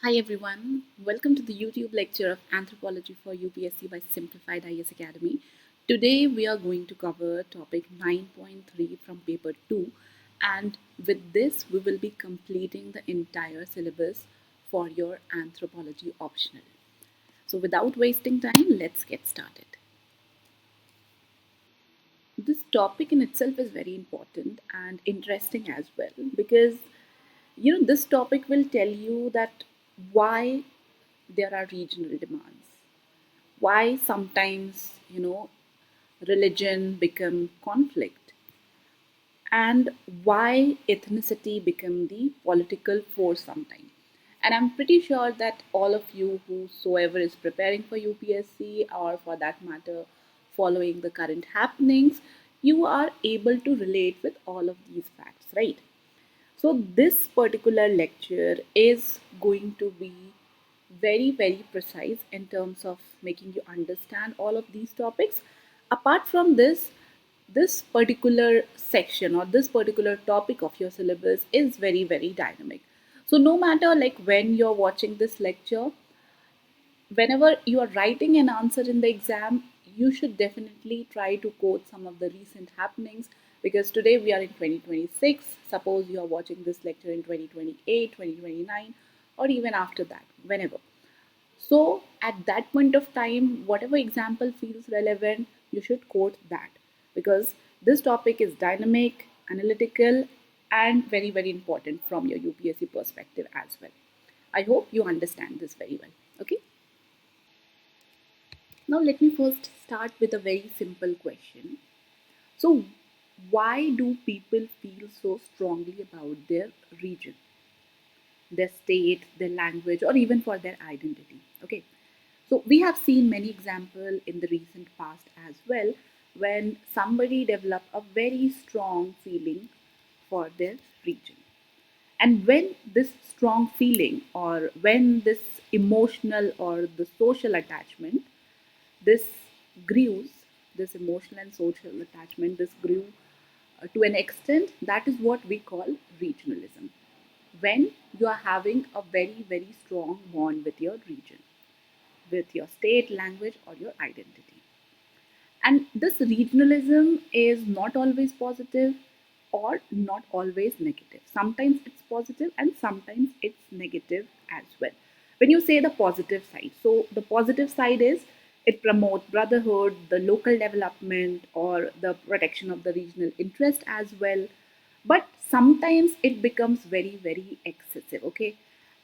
Hi everyone, welcome to the YouTube lecture of Anthropology for UPSC by Simplified IS Academy. Today we are going to cover topic 9.3 from paper 2, and with this we will be completing the entire syllabus for your anthropology optional. So without wasting time, let's get started. This topic in itself is very important and interesting as well because this topic will tell you that why there are regional demands, why sometimes religion become conflict, and why ethnicity become the political force sometimes. And I'm pretty sure that all of you whosoever is preparing for UPSC, or for that matter following the current happenings, you are able to relate with all of these facts, right? So this particular lecture is going to be very, very precise in terms of making you understand all of these topics. Apart from this, this particular section or this particular topic of your syllabus is very, very dynamic. So no matter like when you're watching this lecture, whenever you are writing an answer in the exam, you should definitely try to quote some of the recent happenings, because today we are in 2026. Suppose you are watching this lecture in 2028, 2029, or even after that, whenever. So, at that point of time, whatever example feels relevant, you should quote that, because this topic is dynamic, analytical, and very, very important from your UPSC perspective as well. I hope you understand this very well. Okay. Now, let me first start with a very simple question. So, why do people feel so strongly about their region, their state, their language, or even for their identity? Okay. So, we have seen many examples in the recent past as well when somebody developed a very strong feeling for their region. And when this strong feeling, or when this emotional or the social attachment, this grew, this emotional and social attachment, this grew to an extent that is what we call regionalism. When you are having a very, very strong bond with your region, with your state, language, or your identity. And this regionalism is not always positive or not always negative. Sometimes it's positive and sometimes it's negative as well. When you say the positive side, so the positive side is it promotes brotherhood, the local development, or the protection of the regional interest as well. But sometimes it becomes very, very excessive, okay?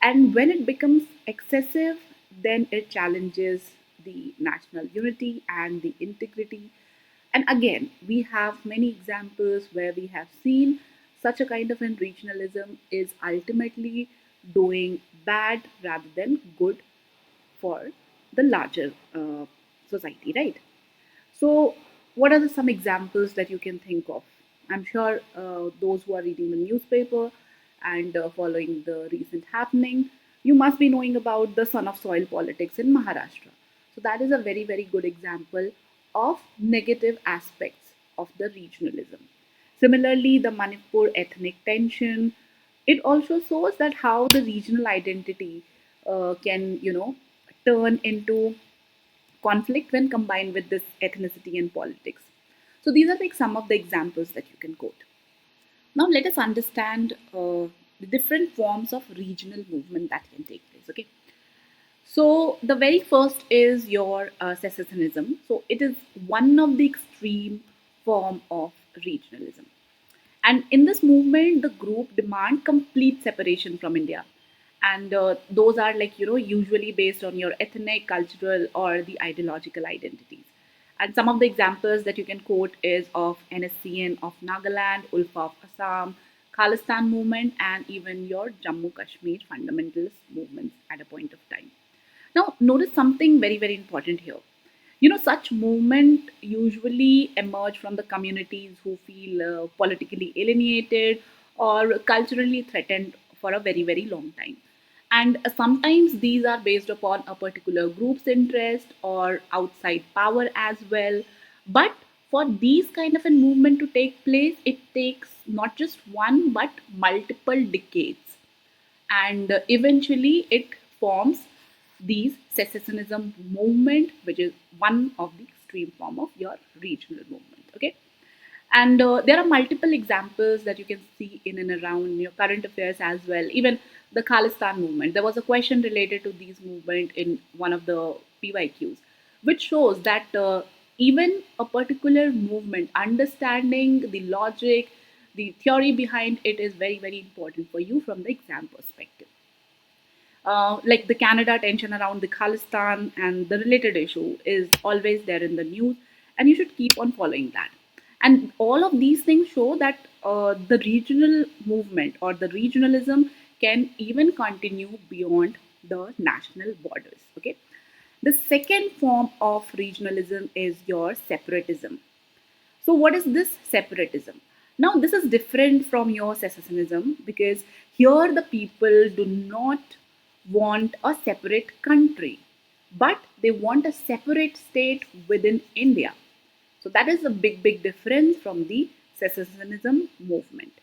And when it becomes excessive, then it challenges the national unity and the integrity. And again, we have many examples where we have seen such a kind of an regionalism is ultimately doing bad rather than good for the larger society, right? So, what are some examples that you can think of? I'm sure those who are reading the newspaper and following the recent happening, you must be knowing about the son of soil politics in Maharashtra. So, that is a very, very good example of negative aspects of the regionalism. Similarly, the Manipur ethnic tension, it also shows that how the regional identity can, turn into conflict when combined with this ethnicity and politics. So these are like some of the examples that you can quote. Now let us understand the different forms of regional movement that can take place. Okay. So the very first is your secessionism. So it is one of the extreme form of regionalism. And in this movement, the group demand complete separation from India. And those are like, usually based on your ethnic, cultural, or the ideological identities. And some of the examples that you can quote is of NSCN of Nagaland, ULFA of Assam, Khalistan movement, and even your Jammu Kashmir fundamentalist movements at a point of time. Now, notice something very, very important here. Such movement usually emerge from the communities who feel politically alienated or culturally threatened for a very, very long time. And sometimes these are based upon a particular group's interest or outside power as well. But for these kind of a movement to take place, it takes not just one but multiple decades, and eventually it forms these secessionism movement, which is one of the extreme form of your regional movement. Okay, and there are multiple examples that you can see in and around your current affairs as well. Even the Khalistan movement, there was a question related to these movement in one of the PYQs, which shows that even a particular movement, understanding the logic, the theory behind it is very, very important for you from the exam perspective. Like the Canada tension around the Khalistan and the related issue is always there in the news, and you should keep on following that. And all of these things show that the regional movement or the regionalism can even continue beyond the national borders. Okay. The second form of regionalism is your separatism. So, what is this separatism? Now, this is different from your secessionism because here the people do not want a separate country, but they want a separate state within India. So, that is a big, big difference from the secessionism movement.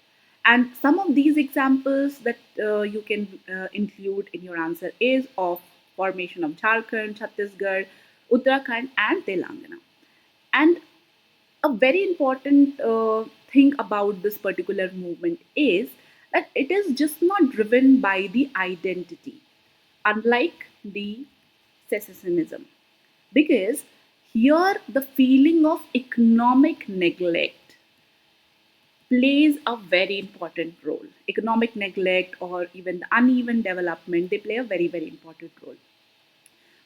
And some of these examples that you can include in your answer is of formation of Jharkhand, Chhattisgarh, Uttarakhand, and Telangana. And a very important thing about this particular movement is that it is just not driven by the identity, unlike the secessionism, because here the feeling of economic neglect plays a very important role. Economic neglect or even the uneven development, they play a very, very important role.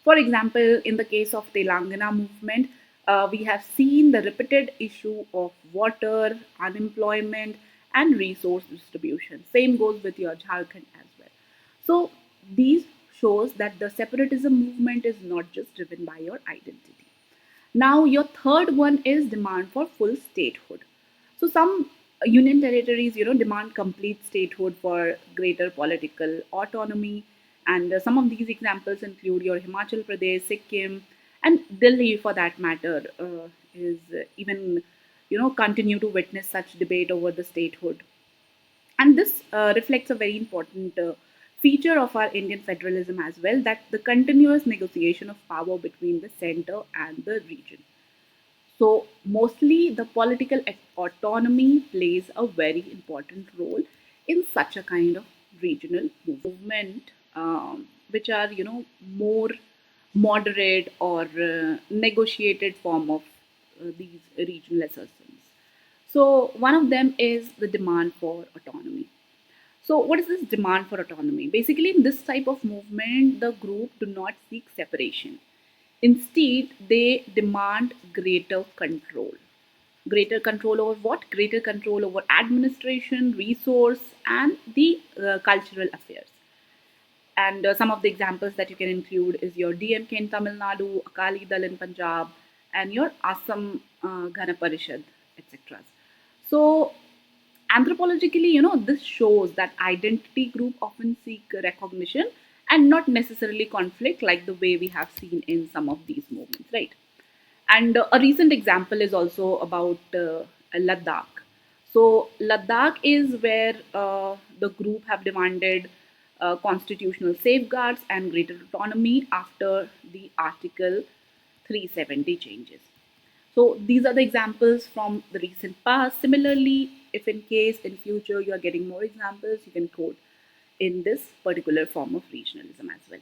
For example, in the case of Telangana movement, we have seen the repeated issue of water, unemployment, and resource distribution. Same goes with your Jharkhand as well. So these shows that the separatism movement is not just driven by your identity. Now, your third one is demand for full statehood. So, some union territories, demand complete statehood for greater political autonomy, and some of these examples include your Himachal Pradesh, Sikkim, and Delhi, for that matter, is even continue to witness such debate over the statehood. And this reflects a very important feature of our Indian federalism as well, that the continuous negotiation of power between the center and the region. So, mostly the political autonomy plays a very important role in such a kind of regional movement, which are, more moderate or negotiated form of these regional assertions. So, one of them is the demand for autonomy. So, what is this demand for autonomy? Basically, in this type of movement, the group do not seek separation. Instead, they demand greater control. Greater control over what? Greater control over administration, resource, and the cultural affairs. And some of the examples that you can include is your DMK in Tamil Nadu, Akali Dal in Punjab, and your Assam Ghana Parishad, etc. So, anthropologically, this shows that identity group often seek recognition and not necessarily conflict, like the way we have seen in some of these movements, right? And a recent example is also about Ladakh. So Ladakh is where the group have demanded constitutional safeguards and greater autonomy after the Article 370 changes. So these are the examples from the recent past. Similarly, if in case in future you are getting more examples, you can quote in this particular form of regionalism as well.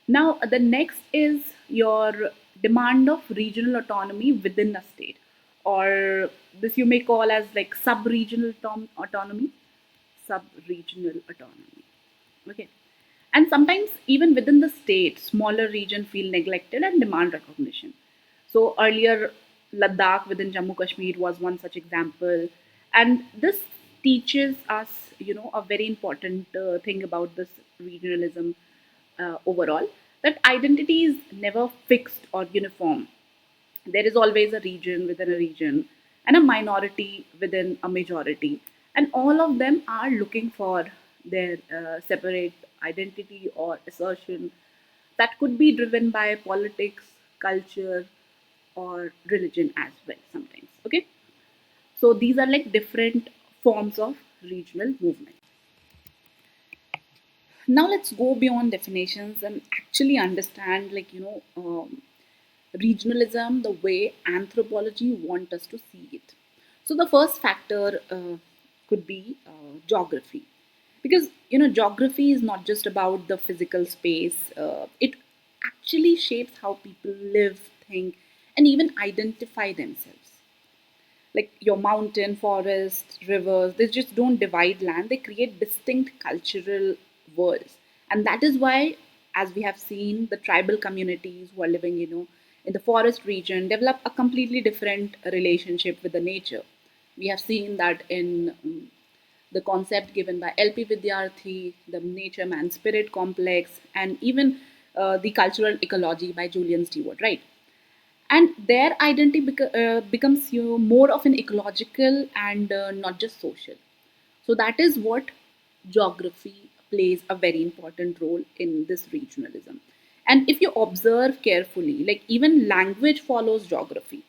Now, the next is your demand of regional autonomy within a state, or this you may call as like sub-regional autonomy, sub-regional autonomy. Okay. And sometimes even within the state, smaller regions feel neglected and demand recognition. So earlier, Ladakh within Jammu Kashmir was one such example, and this teaches us, a very important thing about this regionalism overall, that identity is never fixed or uniform. There is always a region within a region and a minority within a majority, and all of them are looking for their separate identity or assertion that could be driven by politics, culture, or religion as well sometimes. Okay, so these are like different forms of regional movement. Now let's go beyond definitions and actually understand, regionalism the way anthropology want us to see it. So the first factor could be geography, because geography is not just about the physical space. It actually shapes how people live, think, and even identify themselves. Like your mountain, forest, rivers, they just don't divide land, they create distinct cultural worlds. And that is why, as we have seen, the tribal communities who are living, in the forest region develop a completely different relationship with the nature. We have seen that in the concept given by LP Vidyarthi, the nature man spirit complex, and even the cultural ecology by Julian Stewart, right? And their identity becomes more of an ecological and not just social. So that is what geography plays a very important role in this regionalism. And if you observe carefully, like even language follows geography,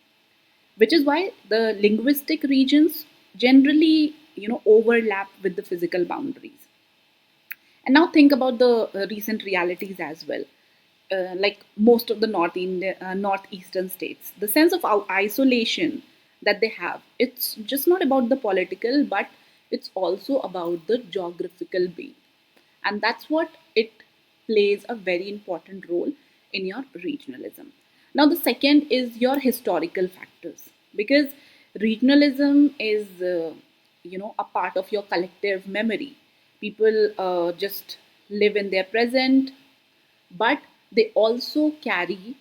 which is why the linguistic regions generally overlap with the physical boundaries. And now think about the recent realities as well. Like most of the northeastern states, the sense of isolation that they have, it's just not about the political, but it's also about the geographical being, and that's what it plays a very important role in your regionalism. Now the second is your historical factors, because regionalism is a part of your collective memory. People just live in their present, but they also carry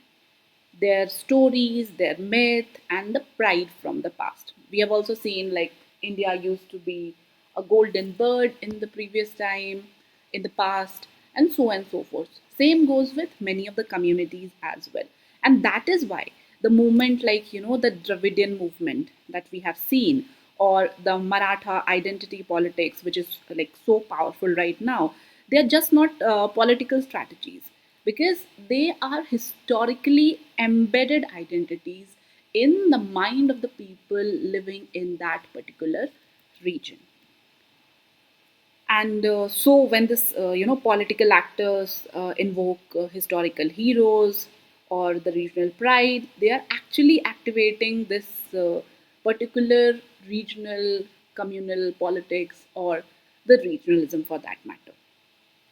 their stories, their myth, and the pride from the past. We have also seen like India used to be a golden bird in the previous time, in the past, and so on and so forth. Same goes with many of the communities as well. And that is why the movement, like, the Dravidian movement that we have seen, or the Maratha identity politics, which is like so powerful right now, they are just not political strategies, because they are historically embedded identities in the mind of the people living in that particular region. And so when this political actors invoke historical heroes or the regional pride, they are actually activating this particular regional communal politics, or the regionalism for that matter.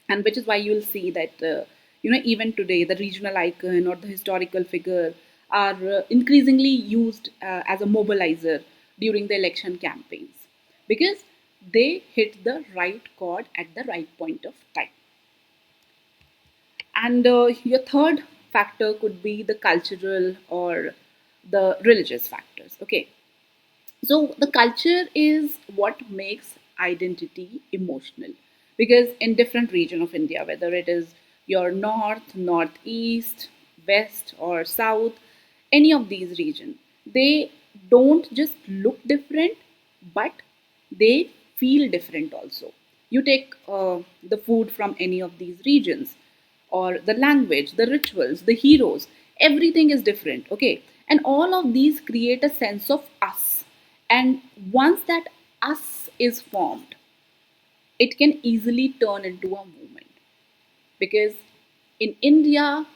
And which is why you'll see that even today the regional icon or the historical figure are increasingly used as a mobilizer during the election campaigns, because they hit the right chord at the right point of time. And your third factor could be the cultural or the religious factors. Okay, so the culture is what makes identity emotional, because in different region of India, whether it is your north, northeast, west, or south, any of these region, they don't just look different, but they feel different also. You take the food from any of these regions, or the language, the rituals, the heroes, everything is different, okay? And all of these create a sense of us. And once that us is formed, it can easily turn into a movement, because in India,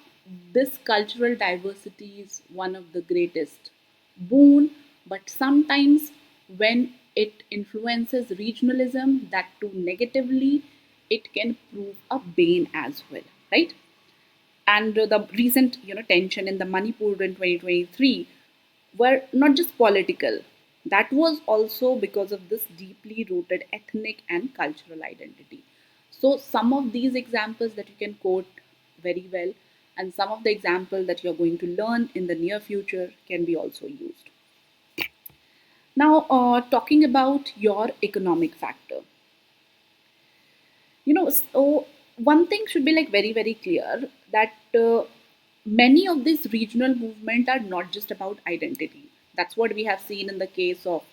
this cultural diversity is one of the greatest boon, but sometimes when it influences regionalism, that too negatively, it can prove a bane as well, right? And the recent tension in the Manipur in 2023 were not just political. That was also because of this deeply rooted ethnic and cultural identity. So some of these examples that you can quote very well, and some of the examples that you're going to learn in the near future can be also used. Now, talking about your economic factor, so one thing should be like very very clear, that many of these regional movements are not just about identity. That's what we have seen in the case of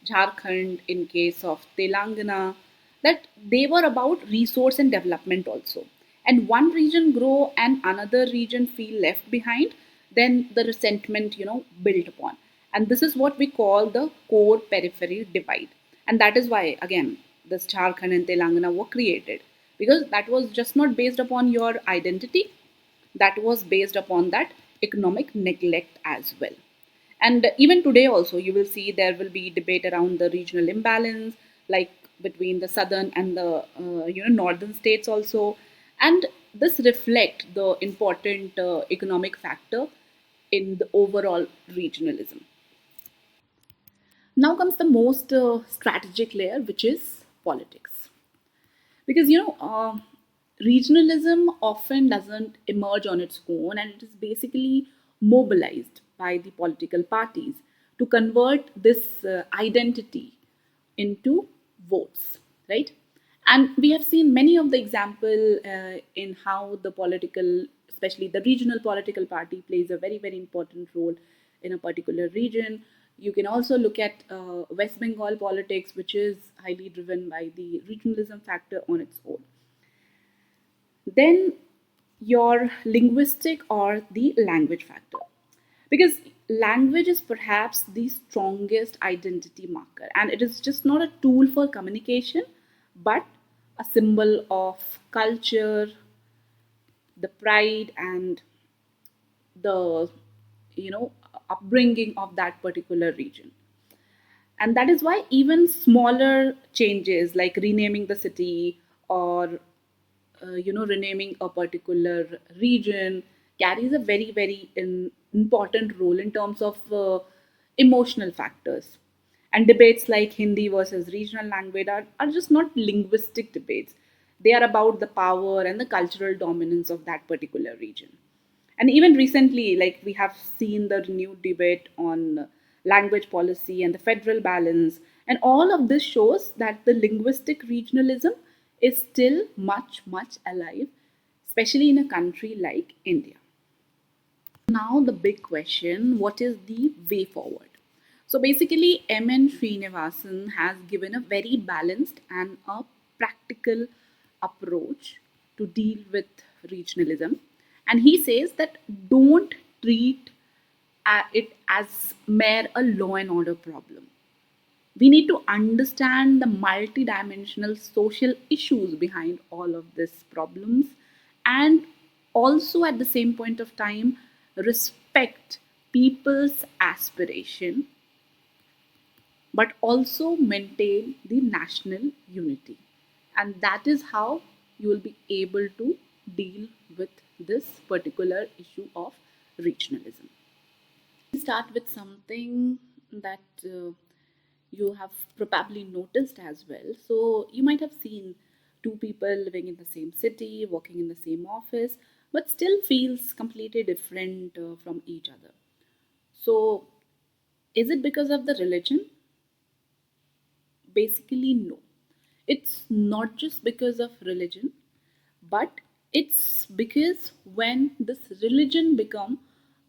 Jharkhand, in case of Telangana, that they were about resource and development also. And one region grow and another region feel left behind, then the resentment built upon. And this is what we call the core periphery divide. And that is why again this Jharkhand and Telangana were created, because that was just not based upon your identity, that was based upon that economic neglect as well. And even today also you will see there will be debate around the regional imbalance, like between the southern and the northern states also. And this reflect the important economic factor in the overall regionalism. Now comes the most strategic layer, which is politics. Because regionalism often doesn't emerge on its own, and it is basically mobilized by the political parties to convert this identity into votes, right? And we have seen many of the example in how the political, especially the regional political party, plays a very very important role in a particular region. You can also look at West Bengal politics, which is highly driven by the regionalism factor on its own. Then your linguistic or the language factor, because language is perhaps the strongest identity marker, and it is just not a tool for communication but a symbol of culture, the pride, and the upbringing of that particular region. And that is why even smaller changes like renaming the city or renaming a particular region carries a very very important role in terms of emotional factors. And debates like Hindi versus regional language are just not linguistic debates, they are about the power and the cultural dominance of that particular region. And even recently, like we have seen the renewed debate on language policy and the federal balance, and all of this shows that the linguistic regionalism is still much much alive, especially in a country like India. Now the big question, what is the way forward? So basically MN Srinivasan has given a very balanced and a practical approach to deal with regionalism. And he says that don't treat it as mere a law and order problem. We need to understand the multidimensional social issues behind all of these problems, and also at the same point of time respect people's aspiration but also maintain the national unity. And that is how you will be able to deal with this particular issue of regionalism. Start with something that you have probably noticed as well. So, you might have seen two people living in the same city, working in the same office, but still feels completely different from each other. So, is it because of the religion? Basically, no. It's not just because of religion, but it's because when this religion become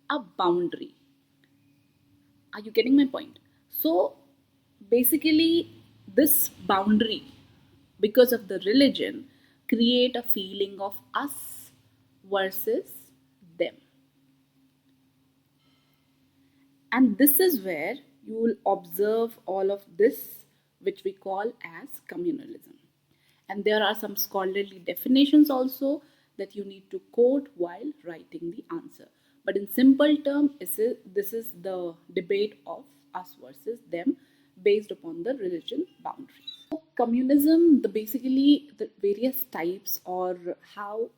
a boundary. Are you getting my point? So basically, this boundary, because of the religion, create a feeling of us versus them. And this is where you will observe all of this, which we call as communalism. And there are some scholarly definitions also that you need to quote while writing the answer. But in simple terms, this is the debate of us versus them based upon the religion boundaries. So communism, the basically the various types or how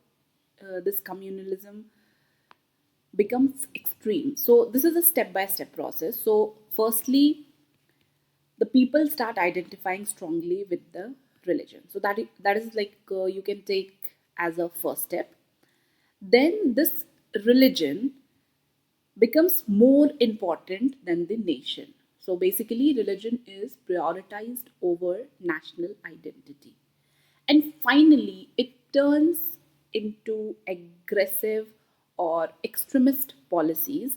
this communalism becomes extreme. So this is a step by step process. So firstly, the people start identifying strongly with the religion. So that is like you can take as a first step. Then this religion becomes more important than the nation. So basically religion is prioritized over national identity. And finally it turns into aggressive or extremist policies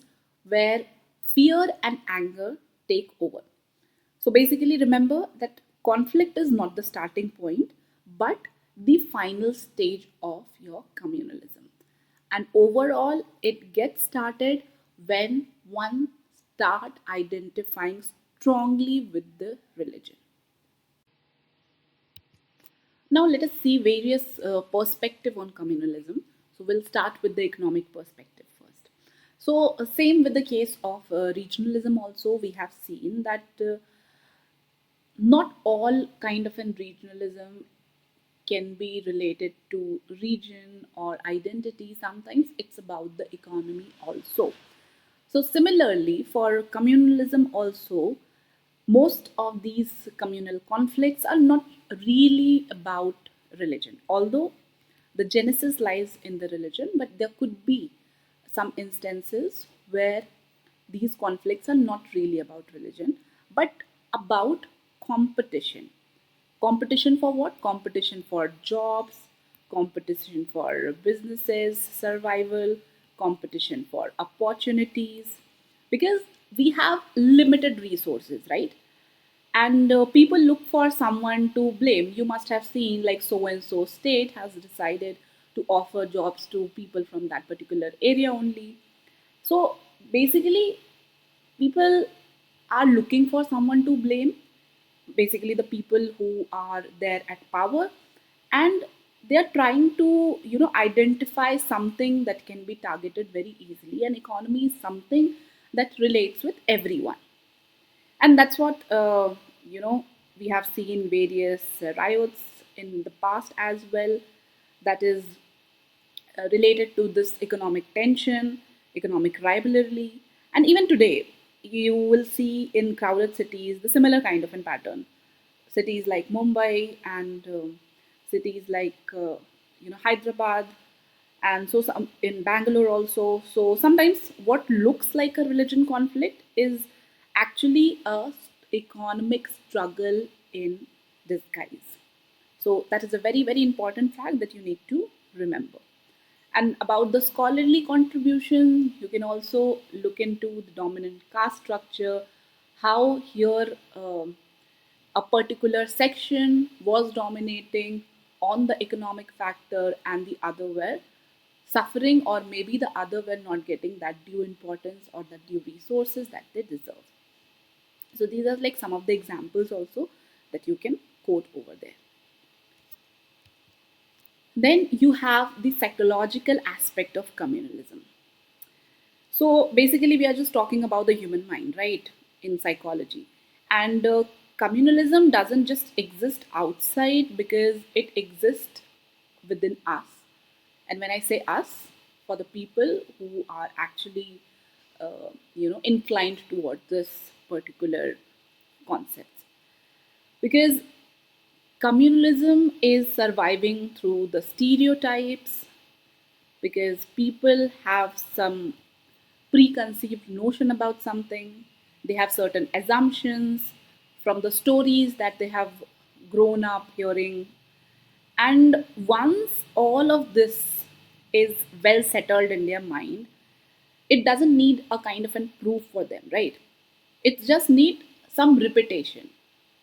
where fear and anger take over. So basically, remember that conflict is not the starting point, but the final stage of your communalism. And overall, it gets started when one start identifying strongly with the religion. Now let us see various perspective on communalism. So we'll start with the economic perspective first. So same with the case of regionalism also, we have seen that not all kind of an regionalism can be related to region or identity. Sometimes it's about the economy also. So similarly, for communalism also, most of these communal conflicts are not really about religion, although the genesis lies in the religion, but there could be some instances where these conflicts are not really about religion, but about competition. Competition for what? Competition for jobs, competition for businesses, survival, competition for opportunities. Because we have limited resources, right? And people look for someone to blame. You must have seen, like, so and so state has decided to offer jobs to people from that particular area only. So basically, people are looking for someone to blame, basically the people who are there at power, and they are trying to identify something that can be targeted very easily. And economy is something that relates with everyone, and that's what we have seen various riots in the past as well, that is related to this economic tension, economic rivalry. And even today, you will see in crowded cities the similar kind of a pattern. Cities like Mumbai and cities like Hyderabad, and so some in Bangalore also. So sometimes what looks like a religion conflict is actually a economic struggle in disguise. So that is a very, very important fact that you need to remember. And about the scholarly contribution, you can also look into the dominant caste structure, how here a particular section was dominating on the economic factor and the other were suffering, or maybe the other were not getting that due importance or the due resources that they deserve. So these are like some of the examples also that you can quote over there. Then you have the psychological aspect of communalism. So basically, we are just talking about the human mind, right, in psychology. And communalism doesn't just exist outside, because it exists within us. And when I say us, for the people who are actually, inclined towards this particular concept. Because communalism is surviving through the stereotypes, because people have some preconceived notion about something. They have certain assumptions from the stories that they have grown up hearing. And once all of this is well settled in their mind, it doesn't need a kind of an proof for them, right? It just need some repetition.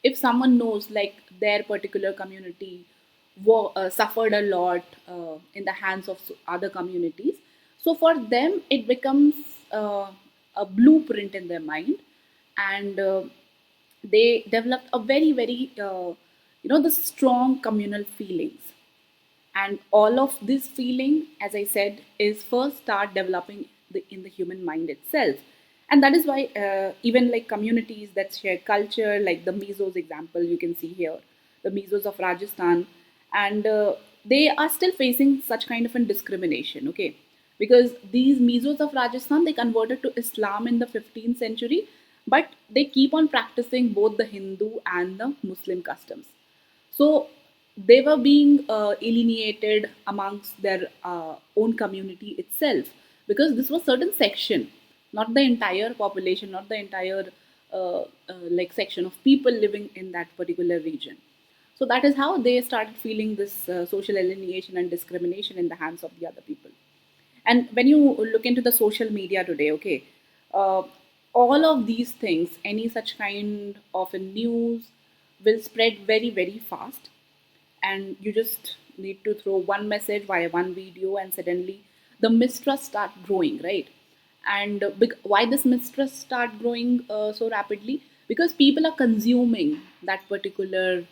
If someone knows, like, their particular community suffered a lot in the hands of other communities, so for them it becomes uh, a blueprint in their mind. And they developed a very, very the strong communal feelings. And all of this feeling, as I said, is first start developing in the human mind itself. And that is why even like communities that share culture, like the Mizos example you can see here, the Mizos of Rajasthan, and they are still facing such kind of a discrimination, okay? Because these Mizos of Rajasthan, they converted to Islam in the 15th century, but they keep on practicing both the Hindu and the Muslim customs. So they were being alienated amongst their own community itself, because this was certain section, not the entire population, not the entire like section of people living in that particular region. So that is how they started feeling this social alienation and discrimination in the hands of the other people. And when you look into the social media today, okay, uh, all of these things, any such kind of a news will spread very, very fast. And you just need to throw one message via one video, and suddenly the mistrust start growing, right? And why this mistrust start growing so rapidly? Because people are consuming that particular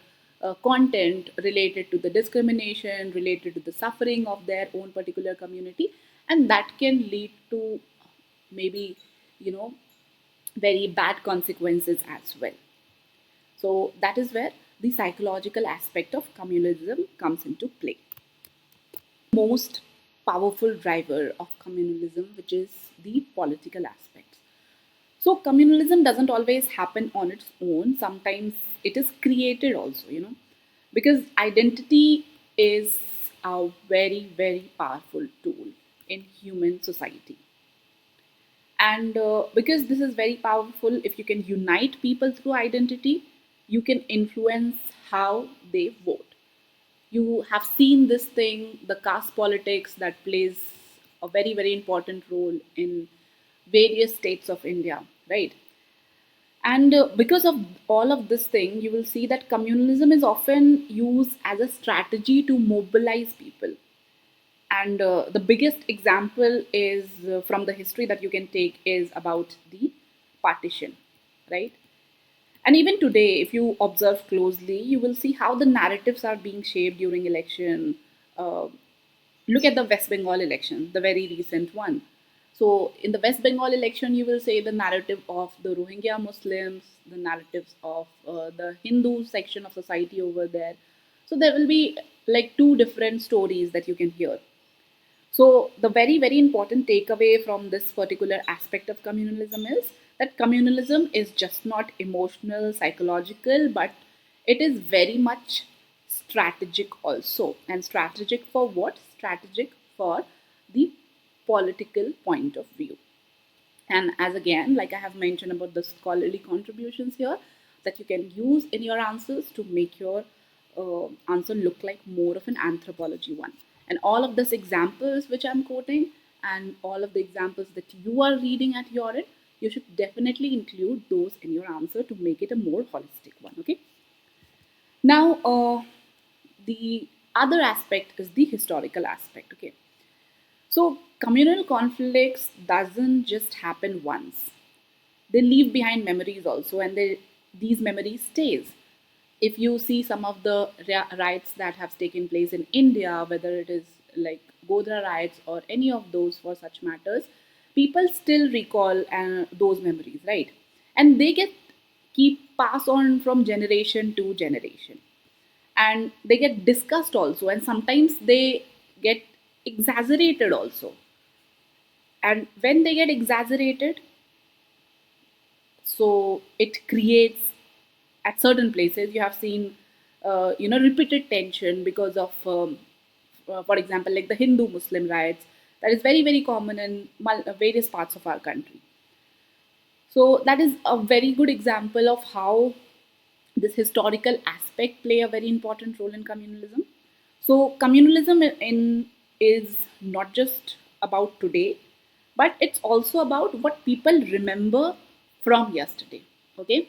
content related to the discrimination, related to the suffering of their own particular community, and that can lead to maybe, you know, very bad consequences as well. So that is where the psychological aspect of communalism comes into play. Most powerful driver of communalism, which is the political aspects. So communalism doesn't always happen on its own. Sometimes it is created also, because identity is a very, very powerful tool in human society. And because this is very powerful, if you can unite people through identity, you can influence how they vote. You have seen this thing, the caste politics that plays a very, very important role in various states of India, right? And because of all of this thing, you will see that communalism is often used as a strategy to mobilize people. And the biggest example is from the history that you can take is about the partition, right? And even today, if you observe closely, you will see how the narratives are being shaped during election. Uh, Look at the West Bengal election, the very recent one. So, in the West Bengal election, you will say the narrative of the Rohingya Muslims, the narratives of the Hindu section of society over there. So, there will be like two different stories that you can hear. So, the very, very important takeaway from this particular aspect of communalism is that communalism is just not emotional, psychological, but it is very much strategic also. And strategic for what? Strategic for the political point of view. And as again, like I have mentioned about the scholarly contributions here, that you can use in your answers to make your answer look like more of an anthropology one. And all of these examples which I'm quoting and all of the examples that you are reading at your end, you should definitely include those in your answer to make it a more holistic one. Okay. Now, the other aspect is the historical aspect. Okay. So communal conflicts doesn't just happen once. They leave behind memories also, and these memories stays. If you see some of the riots that have taken place in India, whether it is like Godhra riots or any of those for such matters, people still recall those memories, right? And they keep pass on from generation to generation, and they get discussed also, and sometimes they get exaggerated also. And when they get exaggerated, so it creates at certain places you have seen repeated tension because of for example, like the Hindu Muslim riots that is very, very common in various parts of our country. So that is a very good example of how this historical aspect play a very important role in communalism. So communalism is not just about today, but it's also about what people remember from yesterday. Okay,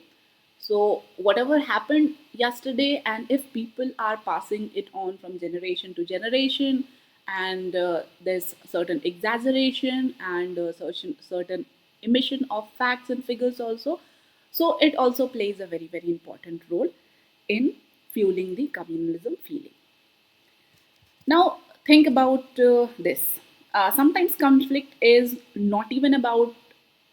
so whatever happened yesterday, and if people are passing it on from generation to generation, and there's certain exaggeration and certain emission of facts and figures also, so it also plays a very, very important role in fueling the communalism feeling. Now, think about this. Sometimes conflict is not even about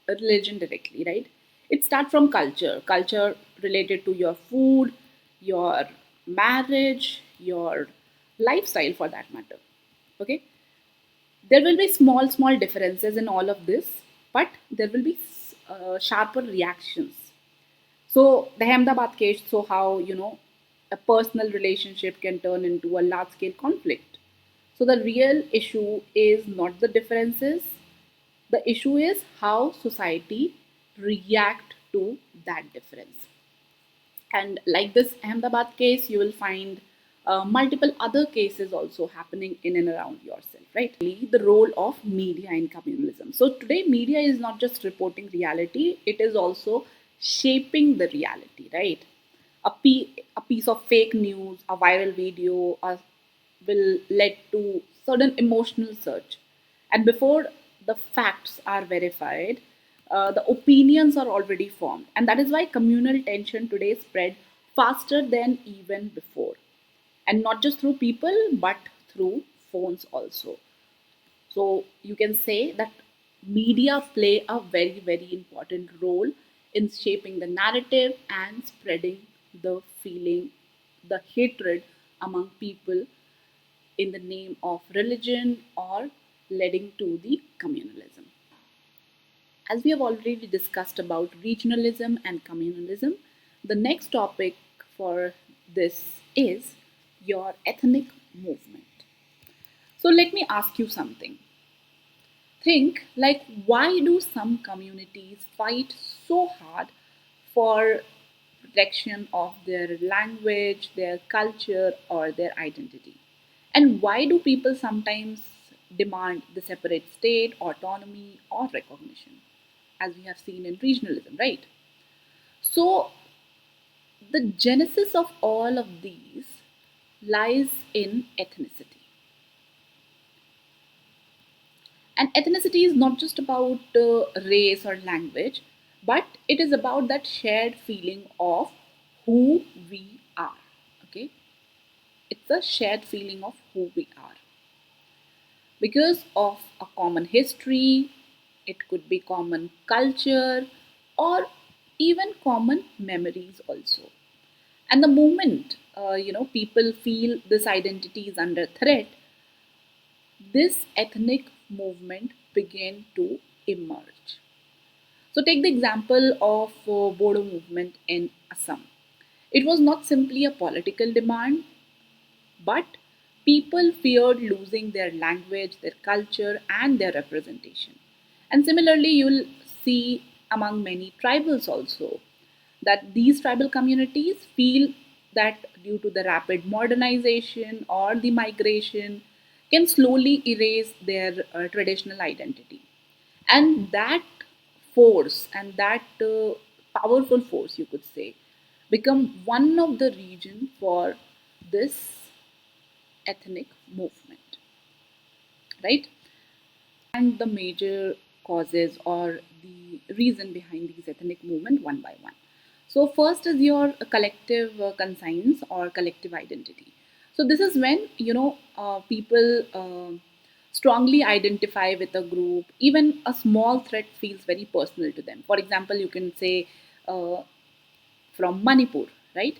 religion directly, right? It starts from culture related to your food, your marriage, your lifestyle for that matter. Okay, there will be small, small differences in all of this, but there will be sharper reactions. So the Ahmedabad case, so how a personal relationship can turn into a large scale conflict. So the real issue is not the differences. The issue is how society react to that difference. And like this Ahmedabad case, you will find multiple other cases also happening in and around yourself, right? The role of media in communalism. So today, media is not just reporting reality, it is also shaping the reality, right? A piece of fake news, a viral video, will lead to sudden emotional surge. And before the facts are verified, the opinions are already formed. And that is why communal tension today spread faster than even before. And not just through people, but through phones also. So you can say that media play a very, very important role in shaping the narrative and spreading the feeling, the hatred among people in the name of religion or leading to the communalism. As we have already discussed about regionalism and communalism, the next topic for this is your ethnic movement. So let me ask you something. Think like, why do some communities fight so hard for protection of their language, their culture, or their identity? And why do people sometimes demand the separate state, autonomy, or recognition, as we have seen in regionalism, right? So, the genesis of all of these lies in ethnicity. And ethnicity is not just about race or language, but it is about that shared feeling of who we are. Okay, it's a shared feeling of who we are because of a common history. It could be common culture or even common memories also. And the moment people feel this identity is under threat, this ethnic movement began to emerge. So take the example of Bodo movement in Assam. It was not simply a political demand, but people feared losing their language, their culture, and their representation. And similarly, you'll see among many tribals also that these tribal communities feel that due to the rapid modernization or the migration can slowly erase their traditional identity. And that force and that powerful force, you could say, become one of the reason for this ethnic movement, right? And the major causes or the reason behind these ethnic movement one by one. So first is your collective conscience or collective identity. So this is when people strongly identify with a group. Even a small threat feels very personal to them. For example, you can say uh, from Manipur, right?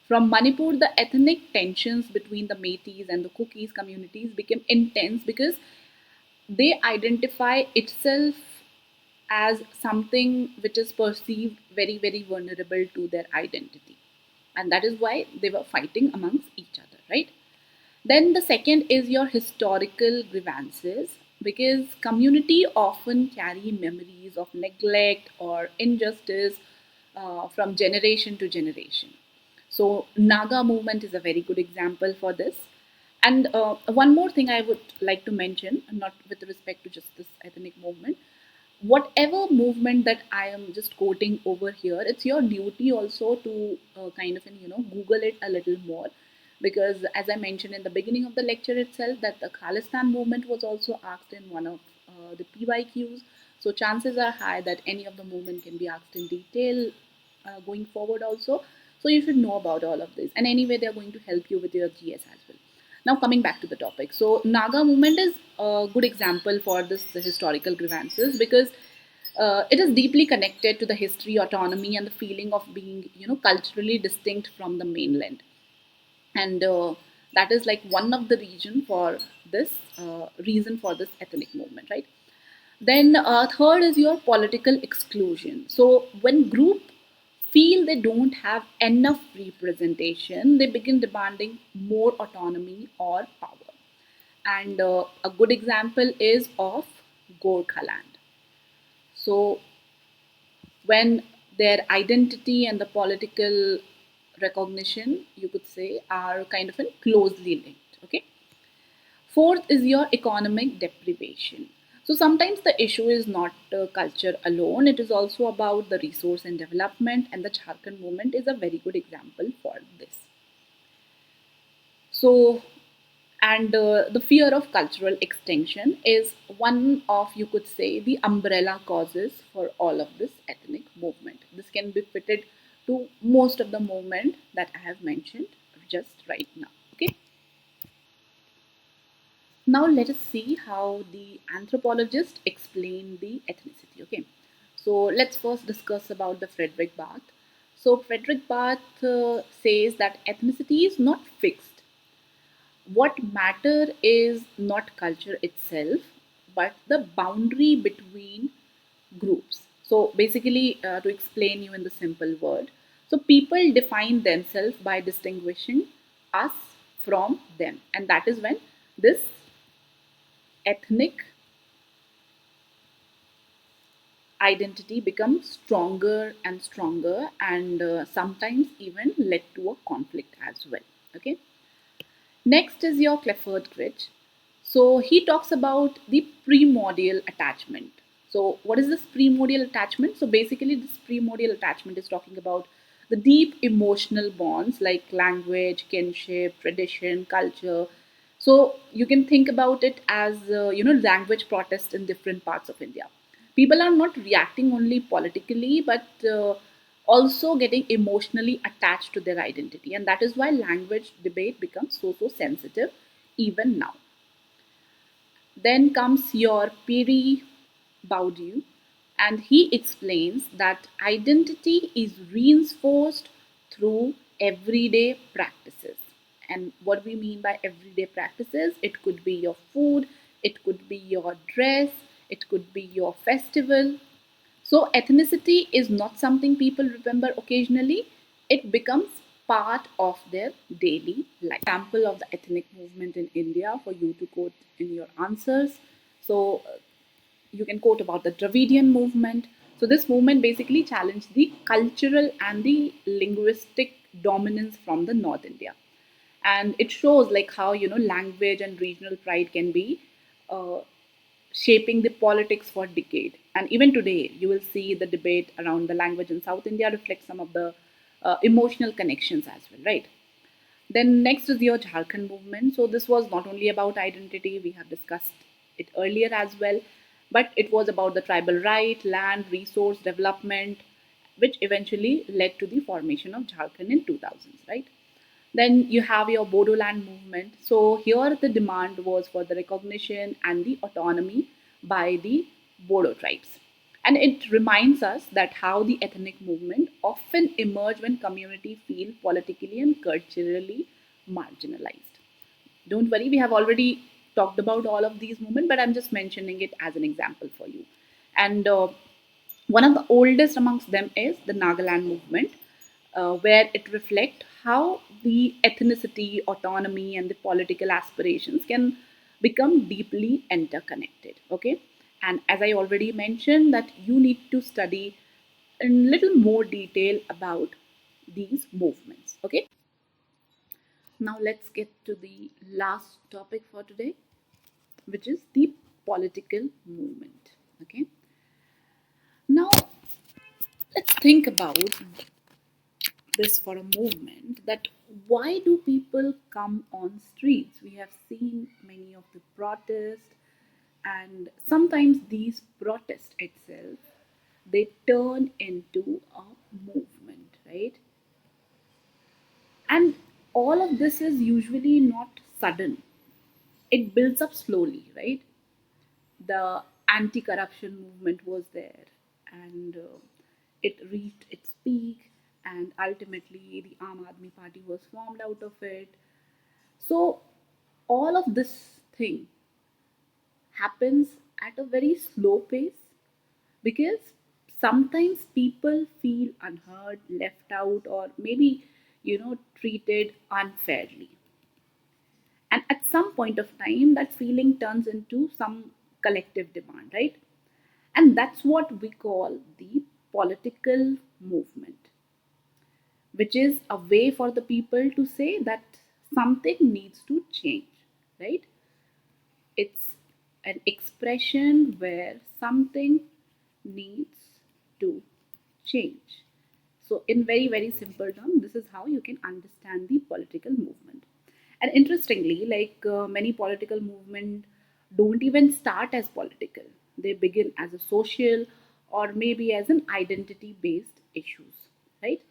From Manipur, the ethnic tensions between the Metis and the Kukis communities became intense because they identify itself as something which is perceived very, very vulnerable to their identity. And that is why they were fighting amongst each other, right? Then the second is your historical grievances, because community often carry memories of neglect or injustice from generation to generation. So Naga movement is a very good example for this. And one more thing I would like to mention, not with respect to just this ethnic movement, whatever movement that I am just quoting over here, it's your duty also to kind of Google it a little more, because as I mentioned in the beginning of the lecture itself, that the Khalistan movement was also asked in one of the PYQs. So chances are high that any of the movement can be asked in detail going forward also. So you should know about all of this. And anyway, they're going to help you with your GS as well. Now coming back to the topic. So Naga movement is a good example for this historical grievances, because it is deeply connected to the history, autonomy, and the feeling of being, culturally distinct from the mainland. And that is like one of the reason for this ethnic movement, right? Then third is your political exclusion. So when group feel they don't have enough representation, they begin demanding more autonomy or power. And a good example is of Gorkhaland. So when their identity and the political recognition, you could say, are kind of closely linked. Okay. Fourth is your economic deprivation. So sometimes the issue is not culture alone, it is also about the resource and development, and the Jharkhand movement is a very good example for this. So, and the fear of cultural extinction is one of, you could say, the umbrella causes for all of this ethnic movement. This can be fitted to most of the movement that I have mentioned just right now. Okay. Now let us see how the anthropologists explain the ethnicity. Okay, so let's first discuss about the Frederick Barth. So Frederick Barth says that ethnicity is not fixed. What matter is not culture itself, but the boundary between groups. So basically, to explain you in the simple word, so people define themselves by distinguishing us from them, and that is when this ethnic identity becomes stronger and stronger, and sometimes even led to a conflict as well. Okay. Next is your Clifford Gritch. So he talks about the primordial attachment. So what is this primordial attachment? So basically, this primordial attachment is talking about the deep emotional bonds like language, kinship, tradition, culture. So you can think about it as language protest in different parts of India. People are not reacting only politically, but also getting emotionally attached to their identity, and that is why language debate becomes so sensitive even now. Then comes your Piri Baudu, and he explains that identity is reinforced through everyday practices. And what we mean by everyday practices, it could be your food, it could be your dress, it could be your festival. So, ethnicity is not something people remember occasionally, it becomes part of their daily life. Example of the ethnic movement in India for you to quote in your answers. So, you can quote about the Dravidian movement. So, this movement basically challenged the cultural and the linguistic dominance from the North India. And it shows like how language and regional pride can be uh, shaping the politics for decade. And even today, you will see the debate around the language in South India reflects some of the emotional connections as well, right? Then next is your Jharkhand movement. So this was not only about identity, we have discussed it earlier as well, but it was about the tribal right, land, resource development, which eventually led to the formation of Jharkhand in 2000s, right? Then you have your Bodoland movement. So here the demand was for the recognition and the autonomy by the Bodo tribes. And it reminds us that how the ethnic movement often emerge when community feel politically and culturally marginalized. Don't worry, we have already talked about all of these movements, but I'm just mentioning it as an example for you. And one of the oldest amongst them is the Nagaland movement, where it reflects how the ethnicity, autonomy, and the political aspirations can become deeply interconnected. Okay, and as I already mentioned, that you need to study in little more detail about these movements. Okay, now let's get to the last topic for today, which is the political movement. Okay, now let's think about this for a moment, that why do people come on streets? We have seen many of the protests, and sometimes these protests itself, they turn into a movement, right? And all of this is usually not sudden, it builds up slowly, right? The anti-corruption movement was there, and it reached its peak, and ultimately the Aam Aadmi Party was formed out of it. So all of this thing happens at a very slow pace, because sometimes people feel unheard, left out, or maybe treated unfairly. And at some point of time, that feeling turns into some collective demand, right? And that's what we call the political movement, which is a way for the people to say that something needs to change, right? It's an expression where something needs to change. So, in very, very simple terms, this is how you can understand the political movement. And interestingly, like many political movement don't even start as political. They begin as a social or maybe as an identity based issues, right?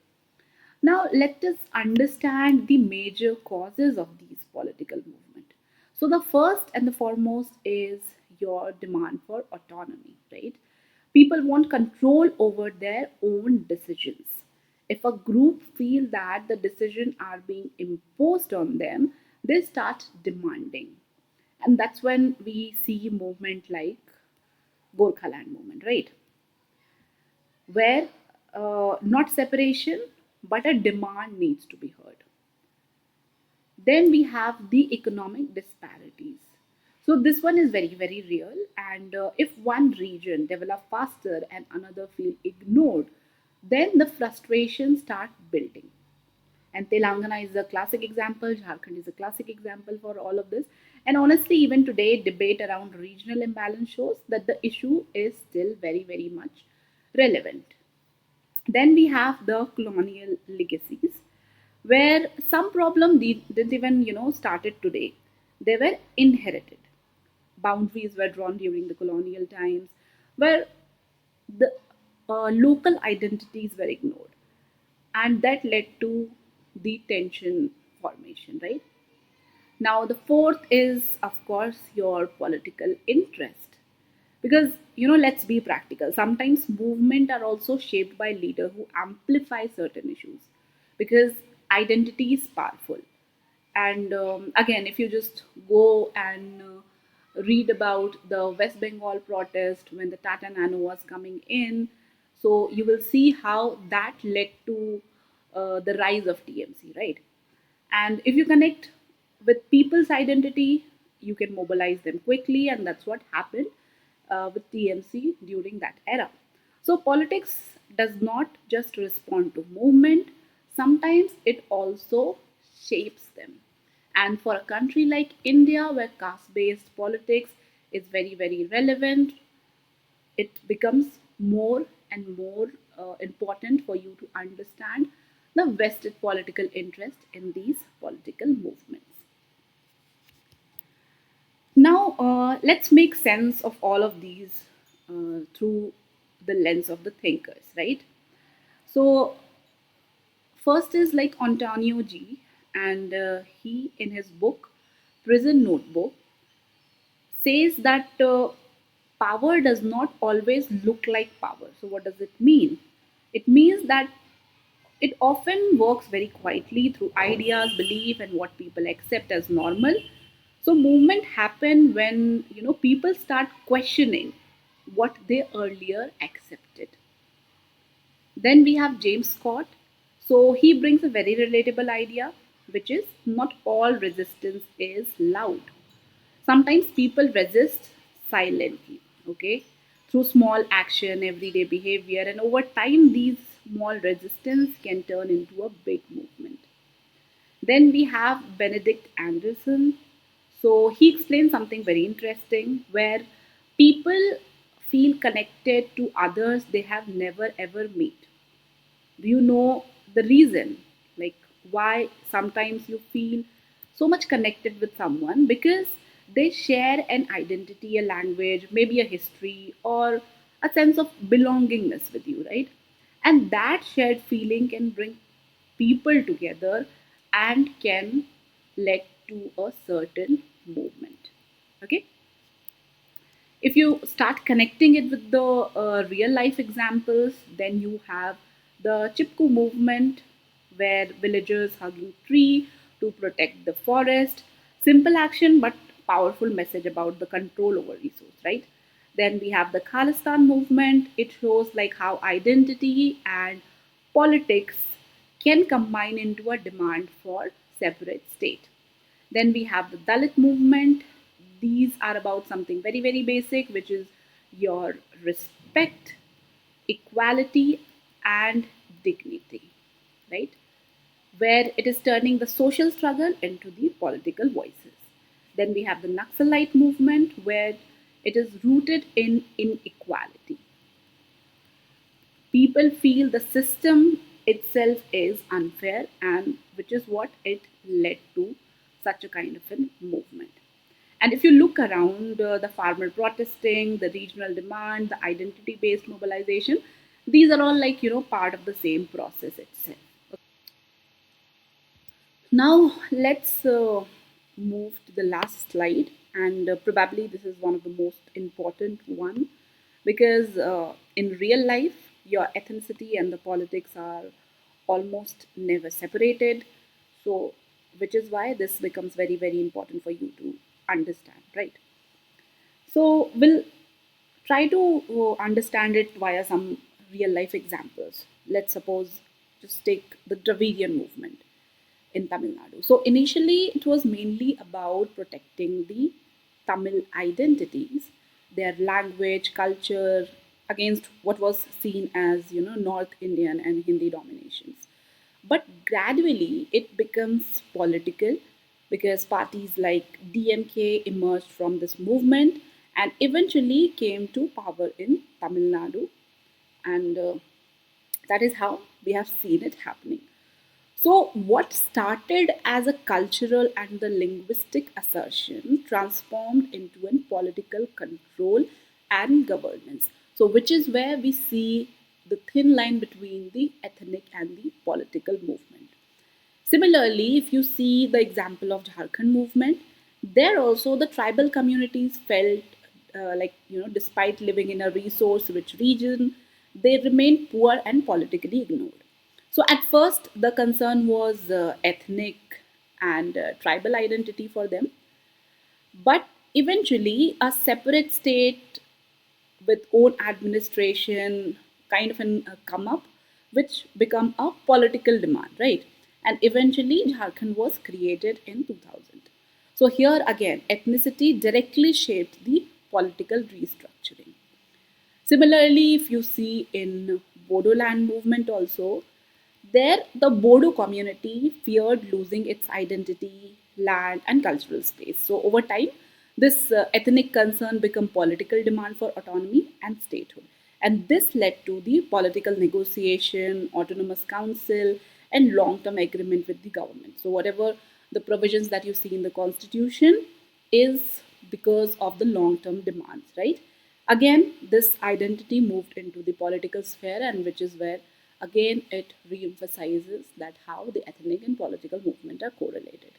Now, let us understand the major causes of these political movement. So, the first and the foremost is your demand for autonomy, right? People want control over their own decisions. If a group feel that the decisions are being imposed on them, they start demanding. And that's when we see movement like Gorkhaland movement, right? Where not separation, but a demand needs to be heard. Then we have the economic disparities. So this one is very, very real. And if one region develop faster and another feel ignored, then the frustration start building. And Telangana is a classic example. Jharkhand is a classic example for all of this. And honestly, even today, debate around regional imbalance shows that the issue is still very, very much relevant. Then we have the colonial legacies, where some problem didn't even started today. They were inherited. Boundaries were drawn during the colonial times, where the local identities were ignored, and that led to the tension formation. Right now, the fourth is of course your political interest. Because let's be practical, sometimes movement are also shaped by leader who amplify certain issues, because identity is powerful. And again, if you just go and read about the West Bengal protest when the Tata Nano was coming in, so you will see how that led to the rise of TMC, right? And if you connect with people's identity, you can mobilize them quickly, and that's what happened with TMC during that era. So, politics does not just respond to movement, sometimes it also shapes them. And for a country like India, where caste based politics is very, very relevant, it becomes more and more important for you to understand the vested political interest in these political movements. Now, let's make sense of all of these through the lens of the thinkers, right? So, first is like Antonio G, and he, in his book Prison Notebook, says that power does not always look like power. So, what does it mean? It means that it often works very quietly through ideas, belief, and what people accept as normal. So, movement happen when people start questioning what they earlier accepted. Then we have James Scott. So he brings a very relatable idea, which is not all resistance is loud. Sometimes people resist silently, okay, through small action, everyday behavior, and over time, these small resistance can turn into a big movement. Then we have Benedict Anderson. So he explains something very interesting where people feel connected to others they have never ever met. Do you know the reason? Like why sometimes you feel so much connected with someone? Because they share an identity, a language, maybe a history, or a sense of belongingness with you, right? And that shared feeling can bring people together and can lead to a certain movement. Okay, if you start connecting it with the real life examples, then you have the Chipko movement, where villagers hugging tree to protect the forest. Simple action but powerful message about the control over resource, right? Then we have the Khalistan movement. It shows like how identity and politics can combine into a demand for separate state. Then we have the Dalit movement. These are about something very, very basic, which is your respect, equality, and dignity, right? Where it is turning the social struggle into the political voices. Then we have the Naxalite movement, where it is rooted in inequality. People feel the system itself is unfair, and which is what it led to such a kind of a movement. And if you look around, the farmer protesting, the regional demand, the identity based mobilization, these are all like part of the same process itself. Now let's move to the last slide, and probably this is one of the most important one because in real life, your ethnicity and the politics are almost never separated. So, which is why this becomes very very important for you to understand, right? So we'll try to understand it via some real life examples. Let's suppose just take the Dravidian movement in Tamil Nadu. So initially, it was mainly about protecting the Tamil identities, their language, culture, against what was seen as North Indian and Hindi dominations. But gradually, it becomes political because parties like DMK emerged from this movement and eventually came to power in Tamil Nadu, and that is how we have seen it happening. So, what started as a cultural and the linguistic assertion transformed into a political control and governance. So, which is where we see the thin line between the ethnic and the political movement. Similarly, if you see the example of Jharkhand movement, there also the tribal communities felt despite living in a resource-rich region, they remained poor and politically ignored. So at first, the concern was ethnic and tribal identity for them, but eventually, a separate state with own administration kind of come up, which become a political demand, right? And eventually, Jharkhand was created in 2000. So here again, ethnicity directly shaped the political restructuring. Similarly, if you see in Bodoland movement also, there the Bodo community feared losing its identity, land, and cultural space. So over time, this ethnic concern became political demand for autonomy and statehood. And this led to the political negotiation, autonomous council, and long-term agreement with the government. So whatever the provisions that you see in the constitution is because of the long-term demands, right? Again, this identity moved into the political sphere, and which is where again it re-emphasizes that how the ethnic and political movement are correlated.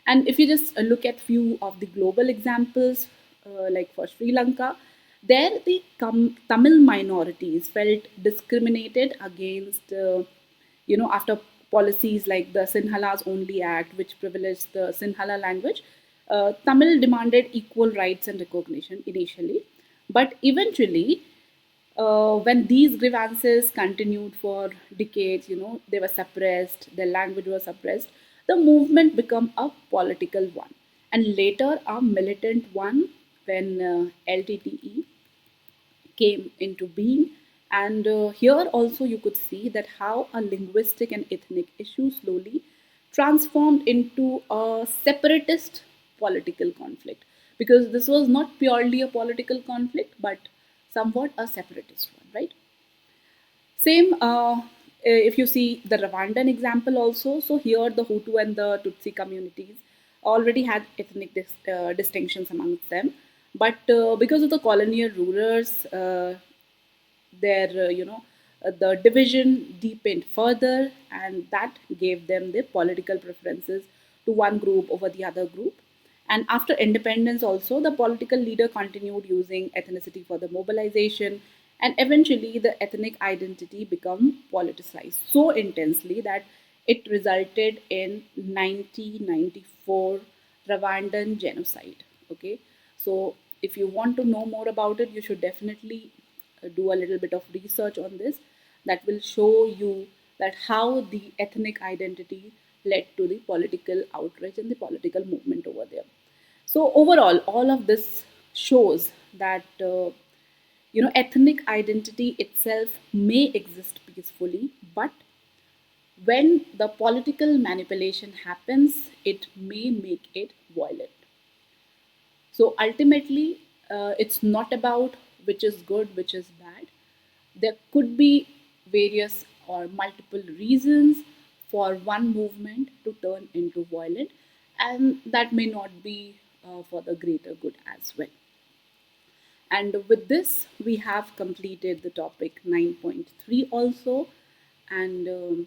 And if you just look at few of the global examples, like for Sri Lanka, there the Tamil minorities felt discriminated against, after policies like the Sinhalas Only Act, which privileged the Sinhala language. Tamil demanded equal rights and recognition initially, but eventually, when these grievances continued for decades, they were suppressed, their language was suppressed, the movement became a political one and later a militant one when LTTE came into being. And here also you could see that how a linguistic and ethnic issue slowly transformed into a separatist political conflict, because this was not purely a political conflict but somewhat a separatist one, right? Same if you see the Rwandan example also. So here the Hutu and the Tutsi communities already had ethnic distinctions amongst them, but because of the colonial rulers, the division deepened further, and that gave them the political preferences to one group over the other group. And after independence, also, the political leader continued using ethnicity for the mobilization, and eventually the ethnic identity became politicized so intensely that it resulted in 1994 Rwandan genocide. Okay, so if you want to know more about it, you should definitely do a little bit of research on this. That will show you that how the ethnic identity led to the political outrage and the political movement over there. So overall, all of this shows that ethnic identity itself may exist peacefully, but when the political manipulation happens, it may make it violent. So ultimately, it's not about which is good, which is bad. There could be various or multiple reasons for one movement to turn into violent, and that may not be for the greater good as well. And with this, we have completed the topic 9.3 also. And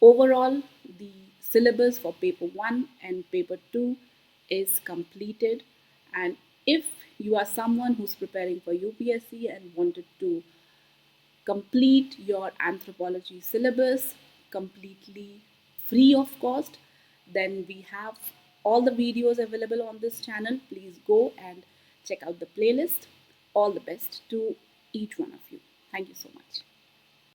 Overall, the syllabus for paper 1 and paper 2 is completed. And if you are someone who's preparing for UPSC and wanted to complete your anthropology syllabus completely free of cost, then we have all the videos available on this channel. Please go and check out the playlist. All the best to each one of you. Thank you so much.